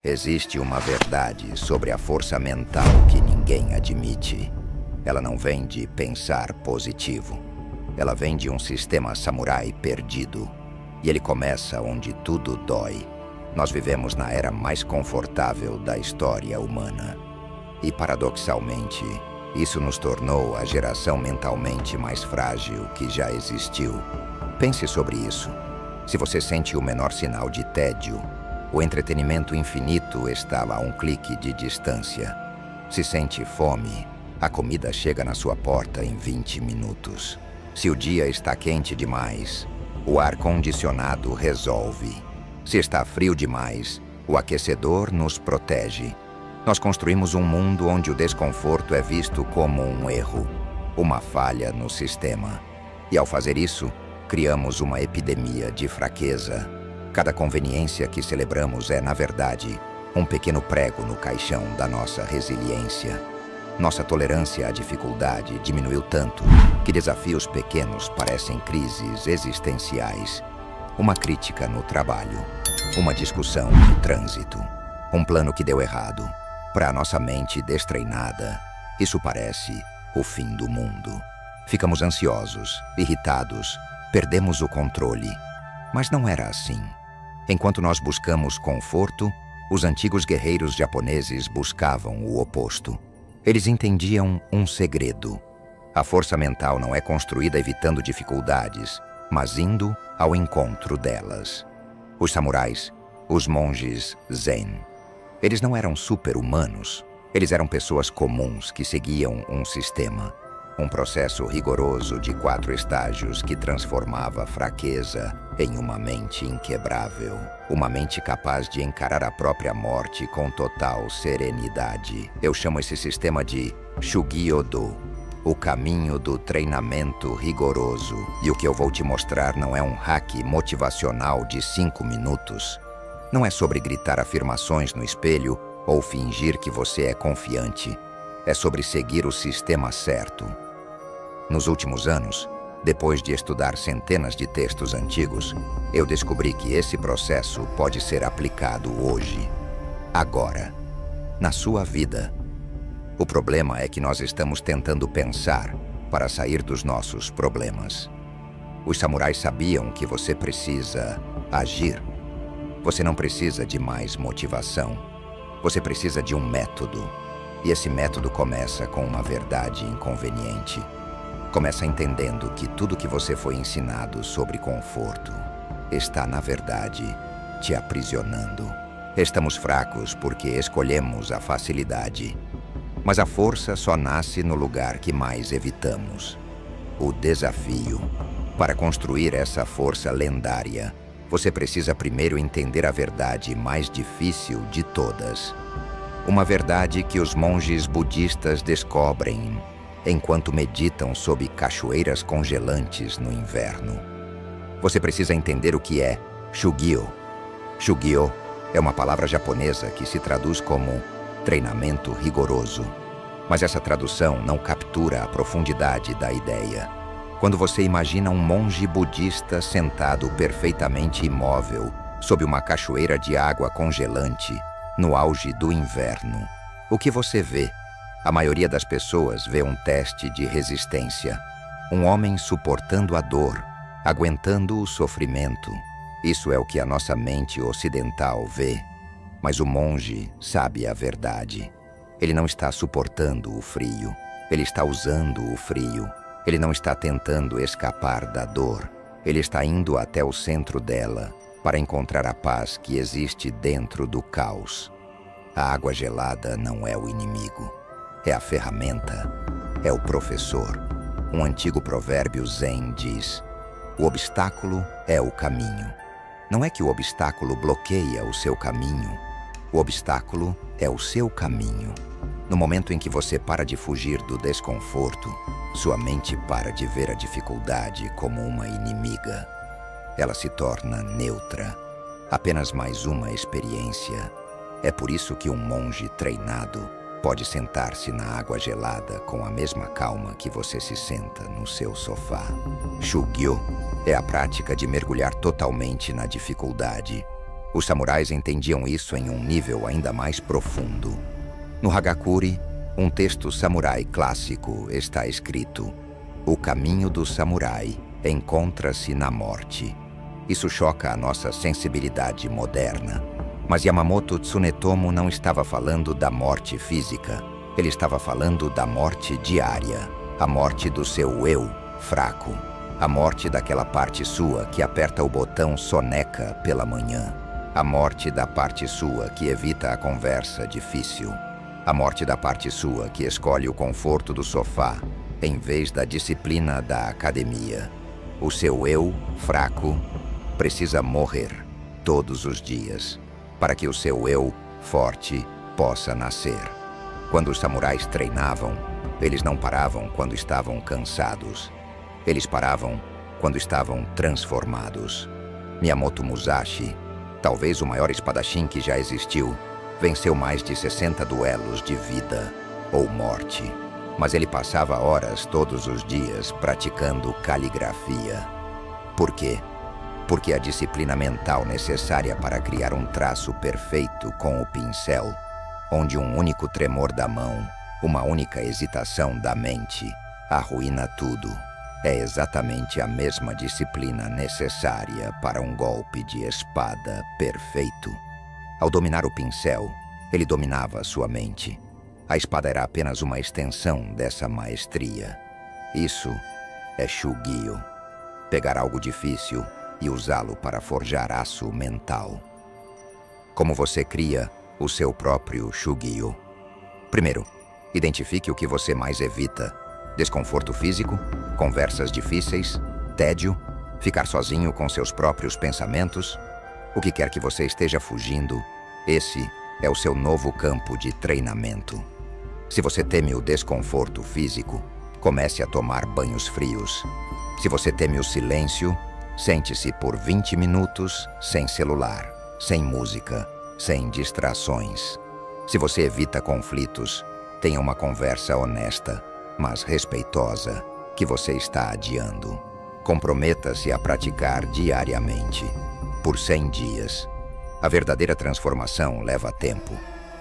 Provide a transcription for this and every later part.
Existe uma verdade sobre a força mental que ninguém admite. Ela não vem de pensar positivo. Ela vem de um sistema samurai perdido. E ele começa onde tudo dói. Nós vivemos na era mais confortável da história humana. E, paradoxalmente, isso nos tornou a geração mentalmente mais frágil que já existiu. Pense sobre isso. Se você sente o menor sinal de tédio, o entretenimento infinito está a um clique de distância. Se sente fome, a comida chega na sua porta em 20 minutos. Se o dia está quente demais, o ar-condicionado resolve. Se está frio demais, o aquecedor nos protege. Nós construímos um mundo onde o desconforto é visto como um erro, uma falha no sistema. E ao fazer isso, criamos uma epidemia de fraqueza. Cada conveniência que celebramos é, na verdade, um pequeno prego no caixão da nossa resiliência. Nossa tolerância à dificuldade diminuiu tanto que desafios pequenos parecem crises existenciais. Uma crítica no trabalho, uma discussão no trânsito, um plano que deu errado. Para a nossa mente destreinada, isso parece o fim do mundo. Ficamos ansiosos, irritados, perdemos o controle. Mas não era assim. Enquanto nós buscamos conforto, os antigos guerreiros japoneses buscavam o oposto. Eles entendiam um segredo. A força mental não é construída evitando dificuldades, mas indo ao encontro delas. Os samurais, os monges zen, eles não eram super-humanos. Eles eram pessoas comuns que seguiam um sistema. Um processo rigoroso de 4 estágios que transformava a fraqueza em uma mente inquebrável. Uma mente capaz de encarar a própria morte com total serenidade. Eu chamo esse sistema de Shugyo-do, o caminho do treinamento rigoroso. E o que eu vou te mostrar não é um hack motivacional de 5 minutos. Não é sobre gritar afirmações no espelho ou fingir que você é confiante. É sobre seguir o sistema certo. Nos últimos anos, depois de estudar centenas de textos antigos, eu descobri que esse processo pode ser aplicado hoje, agora, na sua vida. O problema é que nós estamos tentando pensar para sair dos nossos problemas. Os samurais sabiam que você precisa agir. Você não precisa de mais motivação. Você precisa de um método. E esse método começa com uma verdade inconveniente. Começa entendendo que tudo que você foi ensinado sobre conforto está, na verdade, te aprisionando. Estamos fracos porque escolhemos a facilidade. Mas a força só nasce no lugar que mais evitamos. O desafio. Para construir essa força lendária, você precisa primeiro entender a verdade mais difícil de todas. Uma verdade que os monges budistas descobrem enquanto meditam sob cachoeiras congelantes no inverno. Você precisa entender o que é Shugyo. Shugyo é uma palavra japonesa que se traduz como treinamento rigoroso. Mas essa tradução não captura a profundidade da ideia. Quando você imagina um monge budista sentado perfeitamente imóvel sob uma cachoeira de água congelante, no auge do inverno, o que você vê? A maioria das pessoas vê um teste de resistência. Um homem suportando a dor, aguentando o sofrimento. Isso é o que a nossa mente ocidental vê. Mas o monge sabe a verdade. Ele não está suportando o frio. Ele está usando o frio. Ele não está tentando escapar da dor. Ele está indo até o centro dela para encontrar a paz que existe dentro do caos. A água gelada não é o inimigo. É a ferramenta. É o professor. Um antigo provérbio zen diz: o obstáculo é o caminho. Não é que o obstáculo bloqueia o seu caminho. O obstáculo é o seu caminho. No momento em que você para de fugir do desconforto, sua mente para de ver a dificuldade como uma inimiga. Ela se torna neutra. Apenas mais uma experiência. É por isso que um monge treinado pode sentar-se na água gelada com a mesma calma que você se senta no seu sofá. Shugyo é a prática de mergulhar totalmente na dificuldade. Os samurais entendiam isso em um nível ainda mais profundo. No Hagakure, um texto samurai clássico, está escrito: o caminho do samurai encontra-se na morte. Isso choca a nossa sensibilidade moderna. Mas Yamamoto Tsunetomo não estava falando da morte física. Ele estava falando da morte diária. A morte do seu eu fraco. A morte daquela parte sua que aperta o botão soneca pela manhã. A morte da parte sua que evita a conversa difícil. A morte da parte sua que escolhe o conforto do sofá em vez da disciplina da academia. O seu eu fraco precisa morrer todos os dias para que o seu eu forte possa nascer. Quando os samurais treinavam, eles não paravam quando estavam cansados. Eles paravam quando estavam transformados. Miyamoto Musashi, talvez o maior espadachim que já existiu, venceu mais de 60 duelos de vida ou morte. Mas ele passava horas todos os dias praticando caligrafia. Por quê? Porque a disciplina mental necessária para criar um traço perfeito com o pincel, onde um único tremor da mão, uma única hesitação da mente, arruína tudo, é exatamente a mesma disciplina necessária para um golpe de espada perfeito. Ao dominar o pincel, ele dominava sua mente. A espada era apenas uma extensão dessa maestria. Isso é Shugyo. Pegar algo difícil e usá-lo para forjar aço mental. Como você cria o seu próprio Shugyo? Primeiro, identifique o que você mais evita. Desconforto físico, conversas difíceis, tédio, ficar sozinho com seus próprios pensamentos. O que quer que você esteja fugindo, esse é o seu novo campo de treinamento. Se você teme o desconforto físico, comece a tomar banhos frios. Se você teme o silêncio, sente-se por 20 minutos sem celular, sem música, sem distrações. Se você evita conflitos, tenha uma conversa honesta, mas respeitosa, que você está adiando. Comprometa-se a praticar diariamente, por 100 dias. A verdadeira transformação leva tempo.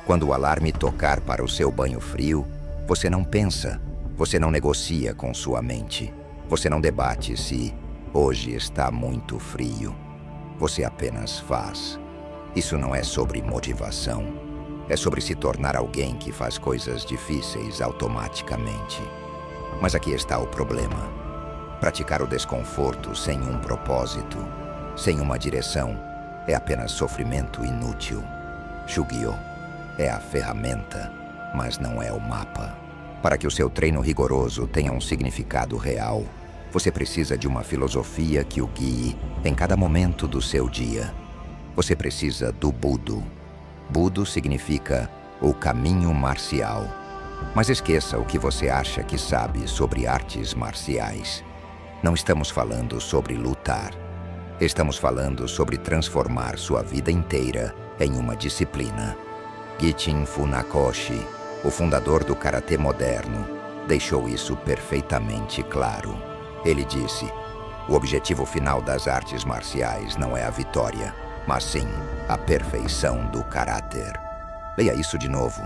Quando o alarme tocar para o seu banho frio, você não pensa, você não negocia com sua mente. Você não debate se hoje está muito frio. Você apenas faz. Isso não é sobre motivação. É sobre se tornar alguém que faz coisas difíceis automaticamente. Mas aqui está o problema. Praticar o desconforto sem um propósito, sem uma direção, é apenas sofrimento inútil. Shugyo é a ferramenta, mas não é o mapa. Para que o seu treino rigoroso tenha um significado real, você precisa de uma filosofia que o guie em cada momento do seu dia. Você precisa do Budo. Budo significa o caminho marcial. Mas esqueça o que você acha que sabe sobre artes marciais. Não estamos falando sobre lutar. Estamos falando sobre transformar sua vida inteira em uma disciplina. Gichin Funakoshi, o fundador do karatê moderno, deixou isso perfeitamente claro. Ele disse: o objetivo final das artes marciais não é a vitória, mas sim a perfeição do caráter. Leia isso de novo.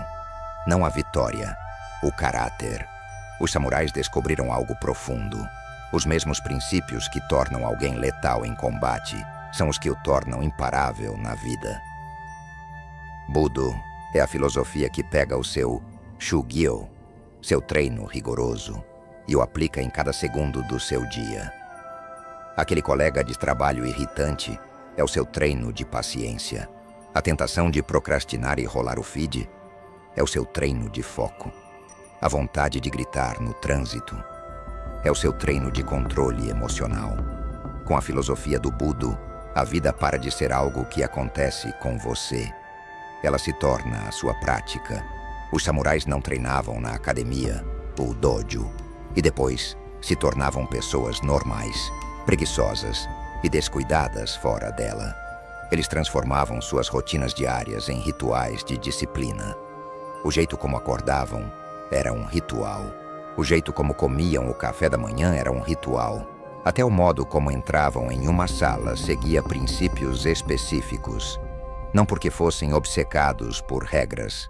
Não a vitória, o caráter. Os samurais descobriram algo profundo. Os mesmos princípios que tornam alguém letal em combate são os que o tornam imparável na vida. Budo é a filosofia que pega o seu Shugyo, seu treino rigoroso, e o aplica em cada segundo do seu dia. Aquele colega de trabalho irritante é o seu treino de paciência. A tentação de procrastinar e rolar o feed é o seu treino de foco. A vontade de gritar no trânsito é o seu treino de controle emocional. Com a filosofia do Budo, a vida para de ser algo que acontece com você. Ela se torna a sua prática. Os samurais não treinavam na academia, o dojo, e depois se tornavam pessoas normais, preguiçosas e descuidadas fora dela. Eles transformavam suas rotinas diárias em rituais de disciplina. O jeito como acordavam era um ritual. O jeito como comiam o café da manhã era um ritual. Até o modo como entravam em uma sala seguia princípios específicos. Não porque fossem obcecados por regras,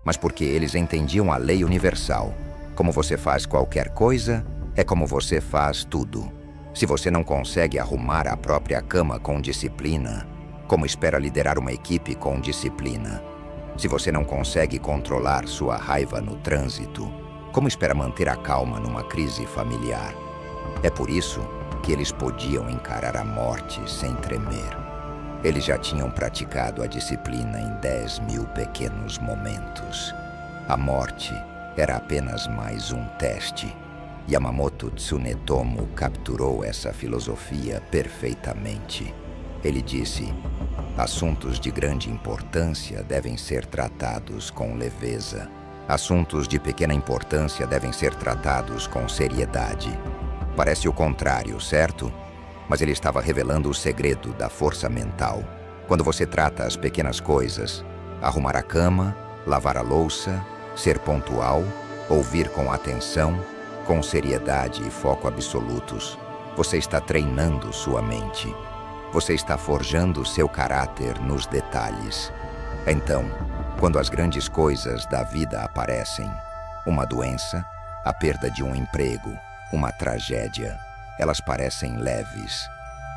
mas porque eles entendiam a lei universal. Como você faz qualquer coisa, é como você faz tudo. Se você não consegue arrumar a própria cama com disciplina, como espera liderar uma equipe com disciplina? Se você não consegue controlar sua raiva no trânsito, como espera manter a calma numa crise familiar? É por isso que eles podiam encarar a morte sem tremer. Eles já tinham praticado a disciplina em 10.000 pequenos momentos. A morte era apenas mais um teste. Yamamoto Tsunetomo capturou essa filosofia perfeitamente. Ele disse: assuntos de grande importância devem ser tratados com leveza. Assuntos de pequena importância devem ser tratados com seriedade. Parece o contrário, certo? Mas ele estava revelando o segredo da força mental. Quando você trata as pequenas coisas, arrumar a cama, lavar a louça, ser pontual, ouvir com atenção, com seriedade e foco absolutos, você está treinando sua mente. Você está forjando seu caráter nos detalhes. Então, quando as grandes coisas da vida aparecem, uma doença, a perda de um emprego, uma tragédia, elas parecem leves.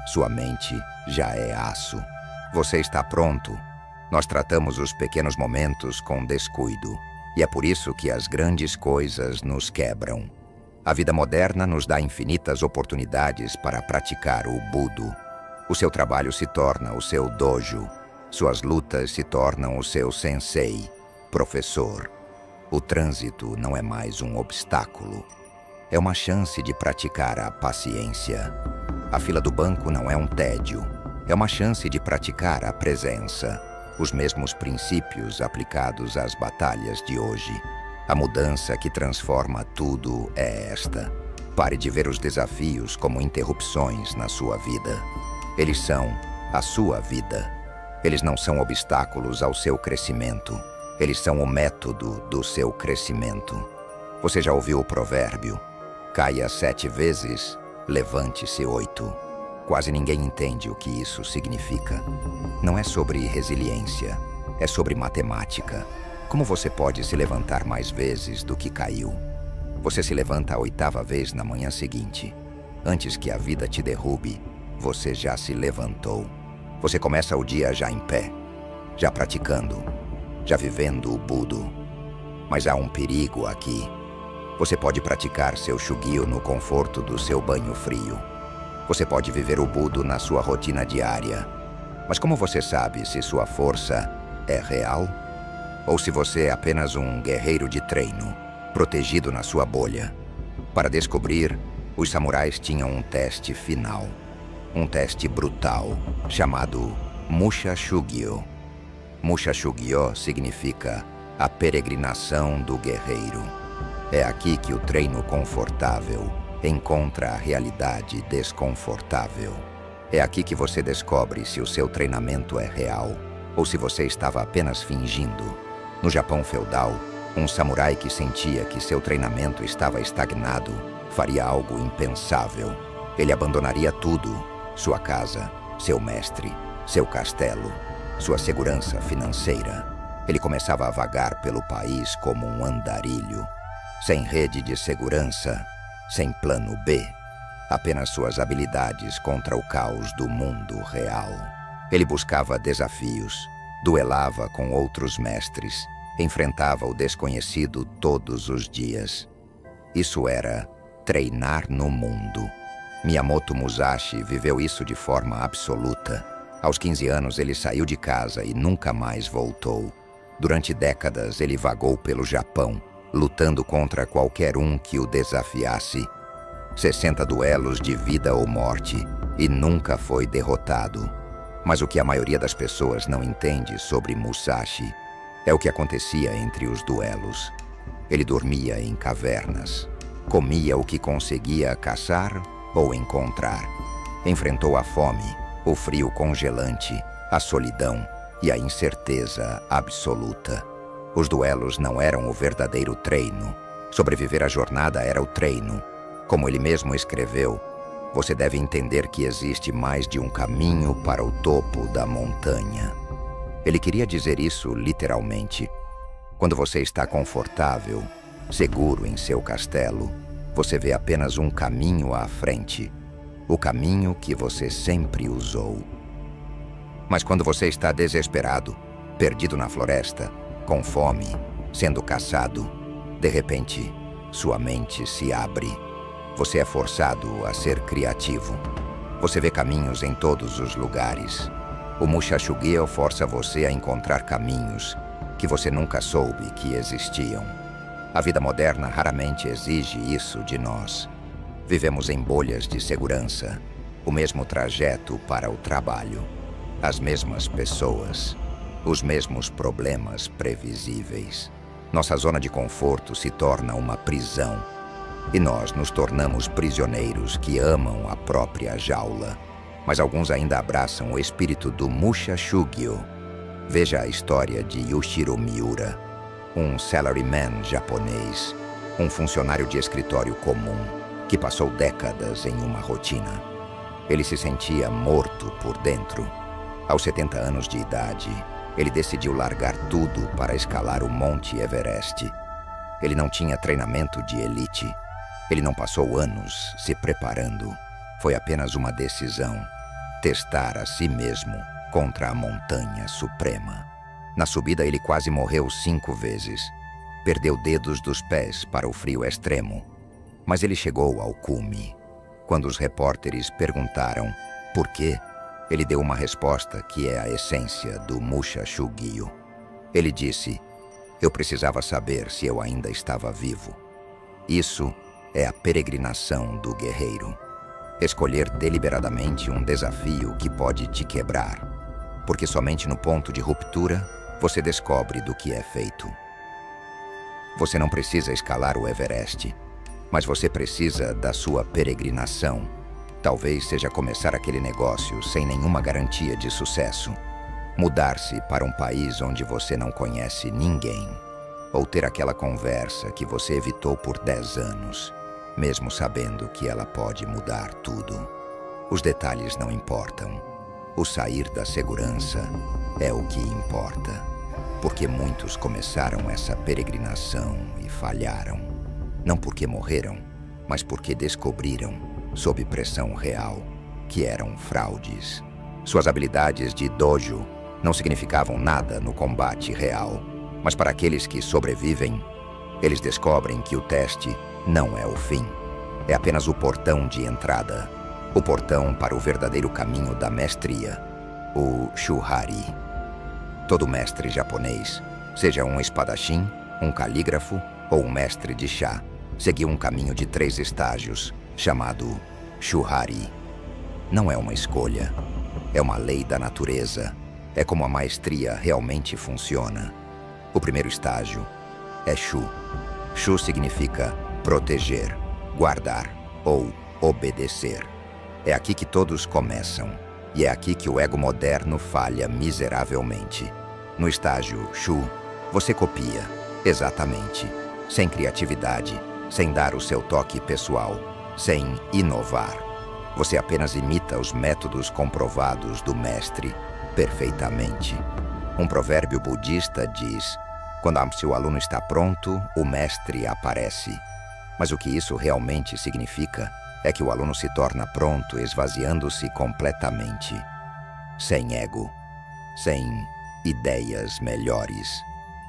Sua mente já é aço. Você está pronto. Nós tratamos os pequenos momentos com descuido. E é por isso que as grandes coisas nos quebram. A vida moderna nos dá infinitas oportunidades para praticar o Budo. O seu trabalho se torna o seu dojo. Suas lutas se tornam o seu sensei, professor. O trânsito não é mais um obstáculo. É uma chance de praticar a paciência. A fila do banco não é um tédio. É uma chance de praticar a presença. Os mesmos princípios aplicados às batalhas de hoje. A mudança que transforma tudo é esta. Pare de ver os desafios como interrupções na sua vida. Eles são a sua vida. Eles não são obstáculos ao seu crescimento. Eles são o método do seu crescimento. Você já ouviu o provérbio? Caia 7 vezes, levante-se 8. Quase ninguém entende o que isso significa. Não é sobre resiliência, é sobre matemática. Como você pode se levantar mais vezes do que caiu? Você se levanta a 8ª vez na manhã seguinte. Antes que a vida te derrube, você já se levantou. Você começa o dia já em pé, já praticando, já vivendo o Budo. Mas há um perigo aqui. Você pode praticar seu Shugyo no conforto do seu banho frio. Você pode viver o Budo na sua rotina diária. Mas como você sabe se sua força é real? Ou se você é apenas um guerreiro de treino, protegido na sua bolha? Para descobrir, os samurais tinham um teste final. Um teste brutal, chamado Musha Shugyo. Musha Shugyo significa a peregrinação do guerreiro. É aqui que o treino confortável encontra a realidade desconfortável. É aqui que você descobre se o seu treinamento é real ou se você estava apenas fingindo. No Japão feudal, um samurai que sentia que seu treinamento estava estagnado faria algo impensável. Ele abandonaria tudo: sua casa, seu mestre, seu castelo, sua segurança financeira. Ele começava a vagar pelo país como um andarilho, sem rede de segurança, sem plano B, apenas suas habilidades contra o caos do mundo real. Ele buscava desafios, duelava com outros mestres, enfrentava o desconhecido todos os dias. Isso era treinar no mundo. Miyamoto Musashi viveu isso de forma absoluta. Aos 15 anos, ele saiu de casa e nunca mais voltou. Durante décadas, ele vagou pelo Japão, lutando contra qualquer um que o desafiasse. 60 duelos de vida ou morte, e nunca foi derrotado. Mas o que a maioria das pessoas não entende sobre Musashi é o que acontecia entre os duelos. Ele dormia em cavernas, comia o que conseguia caçar ou encontrar. Enfrentou a fome, o frio congelante, a solidão e a incerteza absoluta. Os duelos não eram o verdadeiro treino. Sobreviver à jornada era o treino. Como ele mesmo escreveu, você deve entender que existe mais de um caminho para o topo da montanha. Ele queria dizer isso literalmente. Quando você está confortável, seguro em seu castelo, você vê apenas um caminho à frente, o caminho que você sempre usou. Mas quando você está desesperado, perdido na floresta, com fome, sendo caçado, de repente, sua mente se abre. Você é forçado a ser criativo. Você vê caminhos em todos os lugares. O Mushashugyo força você a encontrar caminhos que você nunca soube que existiam. A vida moderna raramente exige isso de nós. Vivemos em bolhas de segurança, o mesmo trajeto para o trabalho, as mesmas pessoas, os mesmos problemas previsíveis. Nossa zona de conforto se torna uma prisão e nós nos tornamos prisioneiros que amam a própria jaula. Mas alguns ainda abraçam o espírito do Mushashugyo. Veja a história de Yushiro Miura, um salaryman japonês, um funcionário de escritório comum, que passou décadas em uma rotina. Ele se sentia morto por dentro. Aos 70 anos de idade, ele decidiu largar tudo para escalar o Monte Everest. Ele não tinha treinamento de elite. Ele não passou anos se preparando. Foi apenas uma decisão: testar a si mesmo contra a montanha suprema. Na subida, ele quase morreu 5 vezes. Perdeu dedos dos pés para o frio extremo. Mas ele chegou ao cume. Quando os repórteres perguntaram por quê, ele deu uma resposta que é a essência do Mushashugyo. Ele disse: eu precisava saber se eu ainda estava vivo. Isso é a peregrinação do guerreiro. Escolher deliberadamente um desafio que pode te quebrar. Porque somente no ponto de ruptura, você descobre do que é feito. Você não precisa escalar o Everest, mas você precisa da sua peregrinação. Talvez seja começar aquele negócio sem nenhuma garantia de sucesso. Mudar-se para um país onde você não conhece ninguém. Ou ter aquela conversa que você evitou por 10 anos, mesmo sabendo que ela pode mudar tudo. Os detalhes não importam. O sair da segurança é o que importa. Porque muitos começaram essa peregrinação e falharam. Não porque morreram, mas porque descobriram, sob pressão real, que eram fraudes. Suas habilidades de dojo não significavam nada no combate real. Mas para aqueles que sobrevivem, eles descobrem que o teste não é o fim. É apenas o portão de entrada. O portão para o verdadeiro caminho da mestria, o Shuhari. Todo mestre japonês, seja um espadachim, um calígrafo ou um mestre de chá, seguiu um caminho de 3 estágios, chamado Shuhari. Não é uma escolha, é uma lei da natureza. É como a maestria realmente funciona. O primeiro estágio é Shu. Shu significa proteger, guardar ou obedecer. É aqui que todos começam. E é aqui que o ego moderno falha miseravelmente. No estágio Shu, você copia, exatamente, sem criatividade, sem dar o seu toque pessoal, sem inovar. Você apenas imita os métodos comprovados do mestre perfeitamente. Um provérbio budista diz: quando seu aluno está pronto, o mestre aparece. Mas o que isso realmente significa é que o aluno se torna pronto esvaziando-se completamente. Sem ego, sem ideias melhores,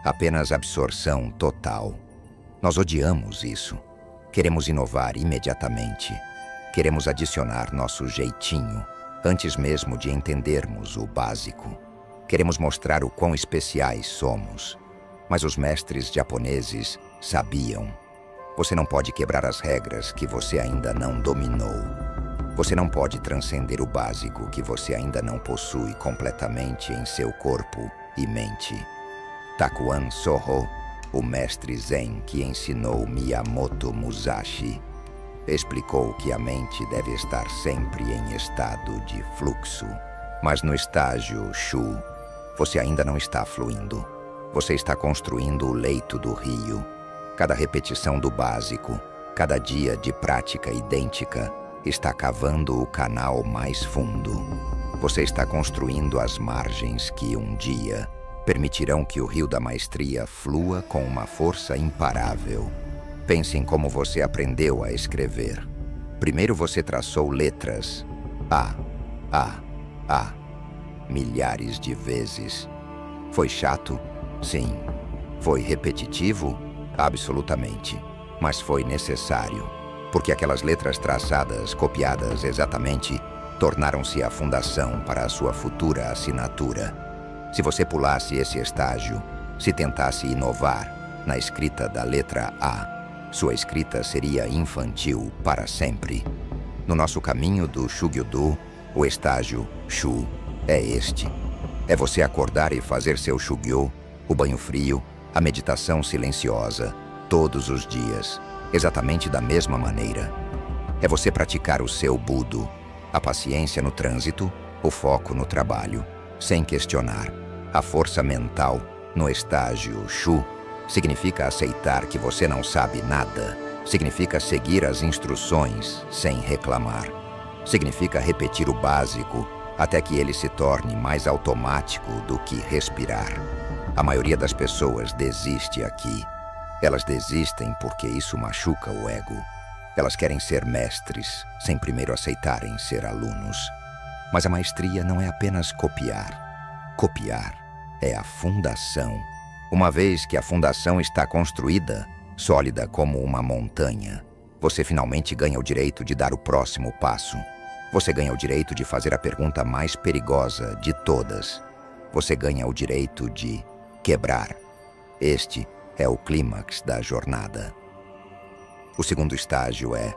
apenas absorção total. Nós odiamos isso. Queremos inovar imediatamente. Queremos adicionar nosso jeitinho, antes mesmo de entendermos o básico. Queremos mostrar o quão especiais somos. Mas os mestres japoneses sabiam. Você não pode quebrar as regras que você ainda não dominou. Você não pode transcender o básico que você ainda não possui completamente em seu corpo e mente. Takuan Soho, o mestre Zen que ensinou Miyamoto Musashi, explicou que a mente deve estar sempre em estado de fluxo. Mas no estágio Shu, você ainda não está fluindo. Você está construindo o leito do rio. Cada repetição do básico, cada dia de prática idêntica, está cavando o canal mais fundo. Você está construindo as margens que um dia permitirão que o rio da maestria flua com uma força imparável. Pense em como você aprendeu a escrever. Primeiro você traçou letras A, milhares de vezes. Foi chato? Sim. Foi repetitivo? Absolutamente. Mas foi necessário, porque aquelas letras traçadas, copiadas exatamente, tornaram-se a fundação para a sua futura assinatura. Se você pulasse esse estágio, se tentasse inovar na escrita da letra A, sua escrita seria infantil para sempre. No nosso caminho do Shugyu-do, o estágio Shu é este. É você acordar e fazer seu Shugyo, o banho frio, a meditação silenciosa, todos os dias, exatamente da mesma maneira. É você praticar o seu Budo, a paciência no trânsito, o foco no trabalho, sem questionar. A força mental no estágio Shu significa aceitar que você não sabe nada. Significa seguir as instruções sem reclamar. Significa repetir o básico até que ele se torne mais automático do que respirar. A maioria das pessoas desiste aqui. Elas desistem porque isso machuca o ego. Elas querem ser mestres, sem primeiro aceitarem ser alunos. Mas a maestria não é apenas copiar. Copiar é a fundação. Uma vez que a fundação está construída, sólida como uma montanha, você finalmente ganha o direito de dar o próximo passo. Você ganha o direito de fazer a pergunta mais perigosa de todas. Você ganha o direito de quebrar. Este é o clímax da jornada. O segundo estágio é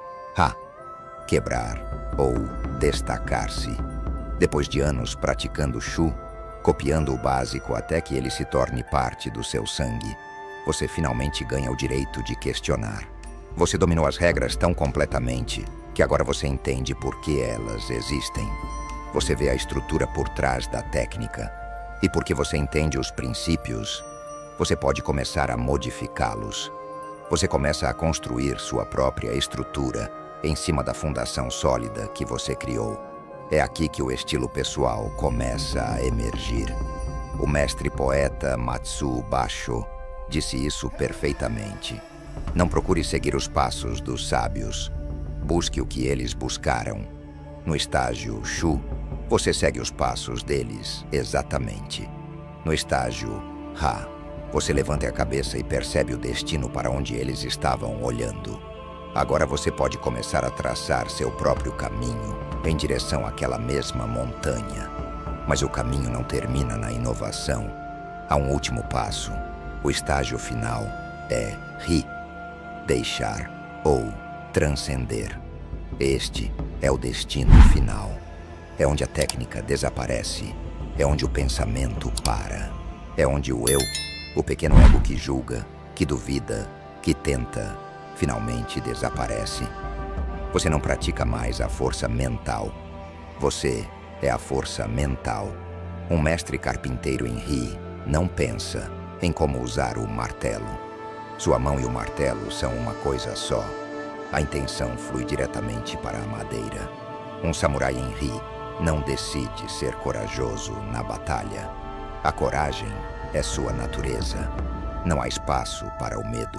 quebrar ou destacar-se. Depois de anos praticando Shu, copiando o básico até que ele se torne parte do seu sangue, você finalmente ganha o direito de questionar. Você dominou as regras tão completamente que agora você entende por que elas existem. Você vê a estrutura por trás da técnica. E porque você entende os princípios, você pode começar a modificá-los. Você começa a construir sua própria estrutura em cima da fundação sólida que você criou. É aqui que o estilo pessoal começa a emergir. O mestre poeta Matsuo Basho disse isso perfeitamente. Não procure seguir os passos dos sábios. Busque o que eles buscaram. No estágio Shu, você segue os passos deles exatamente. No estágio Ha, você levanta a cabeça e percebe o destino para onde eles estavam olhando. Agora você pode começar a traçar seu próprio caminho em direção àquela mesma montanha. Mas o caminho não termina na inovação. Há um último passo. O estágio final é Ri, deixar ou transcender. Este é o destino final. É onde a técnica desaparece. É onde o pensamento para. É onde o eu, o pequeno ego que julga, que duvida, que tenta, finalmente desaparece. Você não pratica mais a força mental. Você é a força mental. Um mestre carpinteiro em Ri não pensa em como usar o martelo. Sua mão e o martelo são uma coisa só. A intenção flui diretamente para a madeira. Um samurai em Ri não decide ser corajoso na batalha. A coragem é sua natureza. Não há espaço para o medo,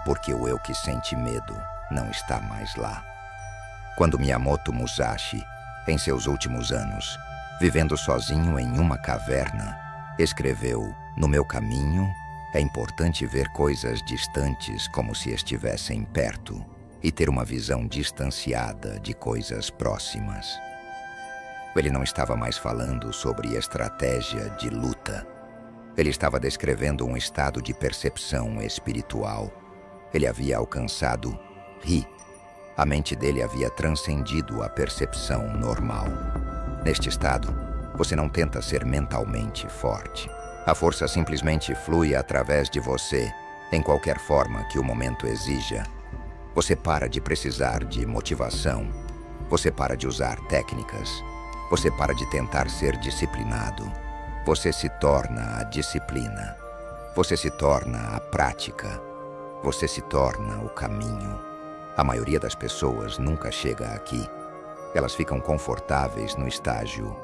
porque o eu que sente medo não está mais lá. Quando Miyamoto Musashi, em seus últimos anos, vivendo sozinho em uma caverna, escreveu: "No meu caminho, é importante ver coisas distantes como se estivessem perto e ter uma visão distanciada de coisas próximas." Ele não estava mais falando sobre estratégia de luta. Ele estava descrevendo um estado de percepção espiritual. Ele havia alcançado Ri. A mente dele havia transcendido a percepção normal. Neste estado, você não tenta ser mentalmente forte. A força simplesmente flui através de você, em qualquer forma que o momento exija. Você para de precisar de motivação. Você para de usar técnicas. Você para de tentar ser disciplinado. Você se torna a disciplina. Você se torna a prática. Você se torna o caminho. A maioria das pessoas nunca chega aqui. Elas ficam confortáveis no estágio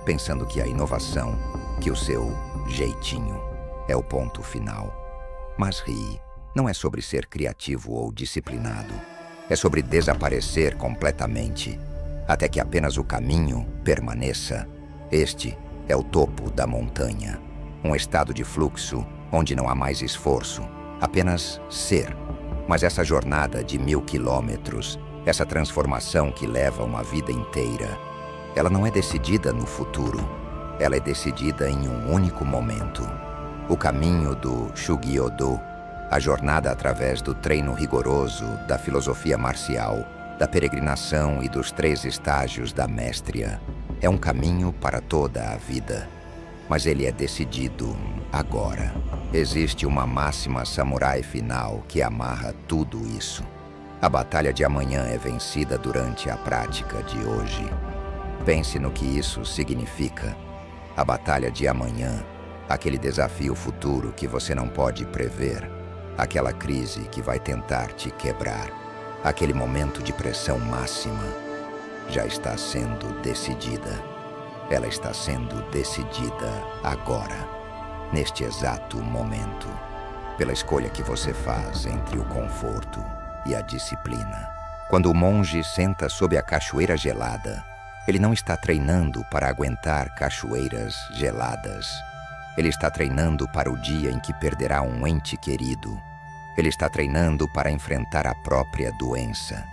pensando que a inovação, que o seu jeitinho é o ponto final. Mas ri, não é sobre ser criativo ou disciplinado. É sobre desaparecer completamente, até que apenas o caminho permaneça. Este é o topo da montanha. Um estado de fluxo onde não há mais esforço, apenas ser. Mas essa jornada de 1000 quilômetros, essa transformação que leva uma vida inteira, ela não é decidida no futuro. Ela é decidida em um único momento. O caminho do Shugyo-do, a jornada através do treino rigoroso, da filosofia marcial, da peregrinação e dos 3 estágios da mestria, é um caminho para toda a vida. Mas ele é decidido agora. Existe uma máxima samurai final que amarra tudo isso. A batalha de amanhã é vencida durante a prática de hoje. Pense no que isso significa. A batalha de amanhã, aquele desafio futuro que você não pode prever, aquela crise que vai tentar te quebrar, aquele momento de pressão máxima, já está sendo decidida. Ela está sendo decidida agora, neste exato momento, pela escolha que você faz entre o conforto e a disciplina. Quando o monge senta sob a cachoeira gelada, ele não está treinando para aguentar cachoeiras geladas. Ele está treinando para o dia em que perderá um ente querido. Ele está treinando para enfrentar a própria doença.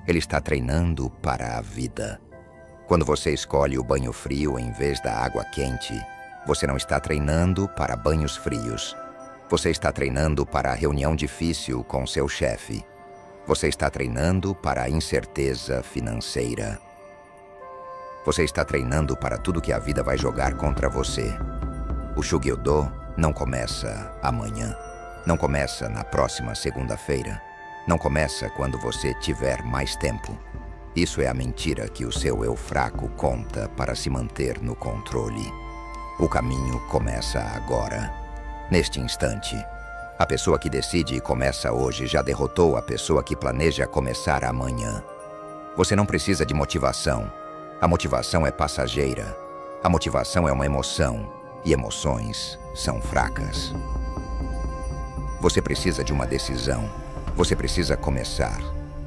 Ele está treinando para a vida. Quando você escolhe o banho frio em vez da água quente, você não está treinando para banhos frios. Você está treinando para a reunião difícil com seu chefe. Você está treinando para a incerteza financeira. Você está treinando para tudo que a vida vai jogar contra você. O Shugyo-do não começa amanhã. Não começa na próxima segunda-feira. Não começa quando você tiver mais tempo. Isso é a mentira que o seu eu fraco conta para se manter no controle. O caminho começa agora, neste instante. A pessoa que decide e começa hoje já derrotou a pessoa que planeja começar amanhã. Você não precisa de motivação. A motivação é passageira. A motivação é uma emoção, e emoções são fracas. Você precisa de uma decisão. Você precisa começar.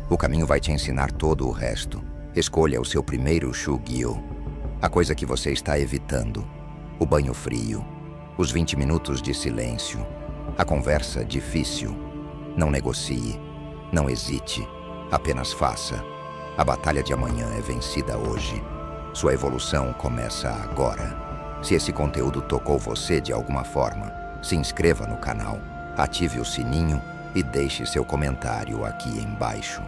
O caminho vai te ensinar todo o resto. Escolha o seu primeiro Shugyo. A coisa que você está evitando. O banho frio. Os 20 minutos de silêncio. A conversa difícil. Não negocie. Não hesite. Apenas faça. A batalha de amanhã é vencida hoje. Sua evolução começa agora. Se esse conteúdo tocou você de alguma forma, se inscreva no canal, ative o sininho e deixe seu comentário aqui embaixo.